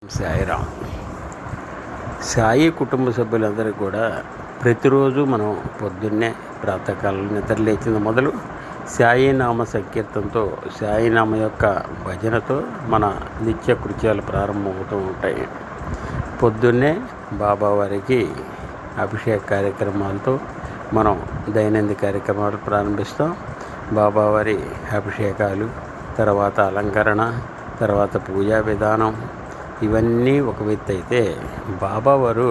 సాయిరామ్. సాయి కుటుంబ సభ్యులందరూ కూడా ప్రతిరోజు మనం పొద్దున్నే ప్రాతకాలం నిద్ర లేచిన మొదలు సాయినామ సంకీర్తనతో సాయినామ యొక్క భజనతో మన నిత్య కృత్యాలు ప్రారంభమవుతూ ఉంటాయి. పొద్దున్నే బాబావారికి అభిషేక కార్యక్రమాలతో మనం దైనందిన కార్యక్రమాలు ప్రారంభిస్తాం. బాబావారి అభిషేకాలు, తర్వాత అలంకరణ, తర్వాత పూజా విధానం ఇవన్నీ ఒక వ్యక్తి అయితే, బాబావారు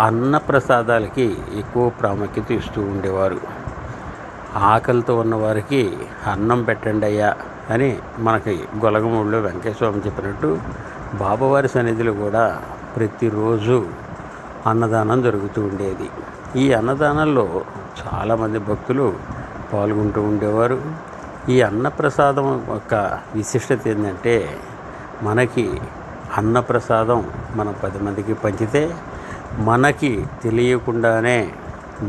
అన్నప్రసాదాలకి ఎక్కువ ప్రాముఖ్యత ఇస్తూ ఉండేవారు. ఆకలితో ఉన్నవారికి అన్నం పెట్టండి అయ్యా అని మనకి గొలగమూడిలో వెంకటేశ్వరం చెప్పినట్టు బాబావారి సన్నిధిలో కూడా ప్రతిరోజు అన్నదానం జరుగుతూ ఉండేది. ఈ అన్నదానంలో చాలామంది భక్తులు పాల్గొంటూ ఉండేవారు. ఈ అన్నప్రసాదం యొక్క విశిష్టత ఏంటంటే, మనకి అన్నప్రసాదం మనం 10 మందికి పంచితే మనకి తెలియకుండానే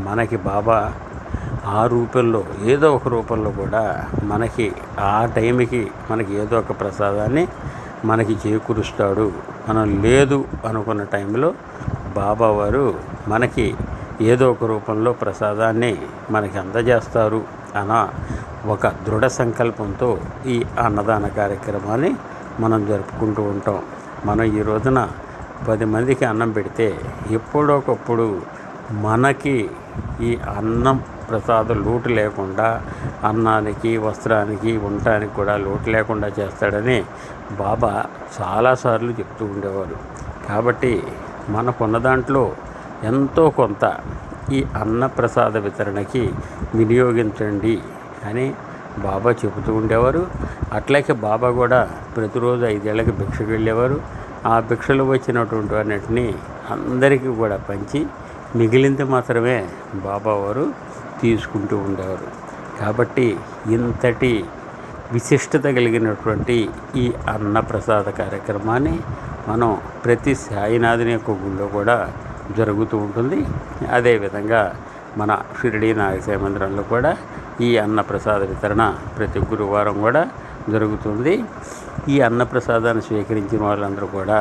మనకి బాబా ఆ రూపంలో ఏదో ఒక రూపంలో కూడా మనకి ఆ టైంకి మనకి ఏదో ఒక ప్రసాదాన్ని మనకి చేకూరుస్తాడు. మనం లేదు అనుకున్న టైంలో బాబావారు మనకి ఏదో ఒక రూపంలో ప్రసాదాన్ని మనకి అందజేస్తారు అన్న ఒక దృఢ సంకల్పంతో ఈ అన్నదాన కార్యక్రమాన్ని మనం జరుపుకుంటూ ఉంటాం. మనం ఈ రోజున 10 మందికి అన్నం పెడితే ఎప్పుడొకప్పుడు మనకి ఈ అన్నం ప్రసాదం లోటు లేకుండా, అన్నానికి వస్త్రానికి ఉండటానికి కూడా లోటు లేకుండా చేస్తాడని బాబా చాలాసార్లు చెప్తూ ఉండేవారు. కాబట్టి మనకున్న దాంట్లో ఎంతో కొంత ఈ అన్నప్రసాద వితరణకి వినియోగించండి అని బాబా చెబుతూ ఉండేవారు. అట్లాగే బాబా కూడా ప్రతిరోజు 5 ఏళ్ళకి భిక్షకు వెళ్ళేవారు. ఆ భిక్షలు వచ్చినటువంటి అన్నిటినీ అందరికీ కూడా పంచి మిగిలింది మాత్రమే బాబావారు తీసుకుంటూ ఉండేవారు. కాబట్టి ఇంతటి విశిష్టత కలిగినటువంటి ఈ అన్నప్రసాద కార్యక్రమాన్ని మనం ప్రతి సాయినాథుని యొక్క గుళ్ళో కూడా జరుగుతూ ఉంటుంది. అదేవిధంగా మన షిరిడి నాగసాయి మందిరంలో కూడా ఈ అన్నప్రసాద వితరణ ప్రతి గురువారం కూడా జరుగుతుంది. ఈ అన్నప్రసాదాన్ని స్వీకరించిన వాళ్ళందరూ కూడా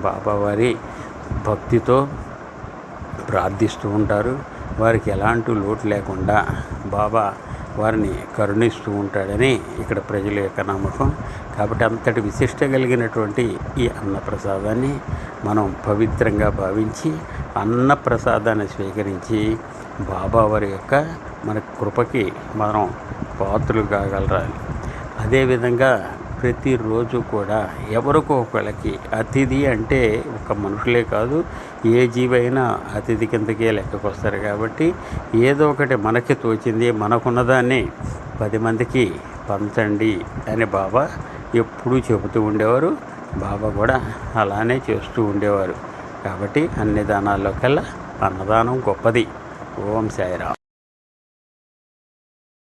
బాబావారి భక్తితో ప్రార్థిస్తూ ఉంటారు. వారికి ఎలాంటి లోటు లేకుండా బాబా వారిని కరుణిస్తూ ఉంటాడని ఇక్కడ ప్రజల యొక్క నమ్మకం. కాబట్టి అంతటి విశిష్ట కలిగినటువంటి ఈ అన్నప్రసాదాన్ని మనం పవిత్రంగా భావించి అన్నప్రసాదాన్ని స్వీకరించి బాబావారి యొక్క మన కృపకి మనం పాత్రలు కాగలరాలి. అదేవిధంగా ప్రతిరోజు కూడా ఎవరికో ఒకళ్ళకి అతిథి అంటే ఒక మనుషులే కాదు, ఏ జీవైనా అతిథి కిందకే లెక్కకు వస్తారు. కాబట్టి ఏదో ఒకటి మనకి తోచింది మనకున్నదాన్ని 10 మందికి పంచండి అని బాబా ఎప్పుడూ చెబుతూ ఉండేవారు. బాబా కూడా అలానే చేస్తూ ఉండేవారు. కాబట్టి అన్ని దానాల్లోకెల్లా అన్నదానం గొప్పది. ఓం సాయిరామ్.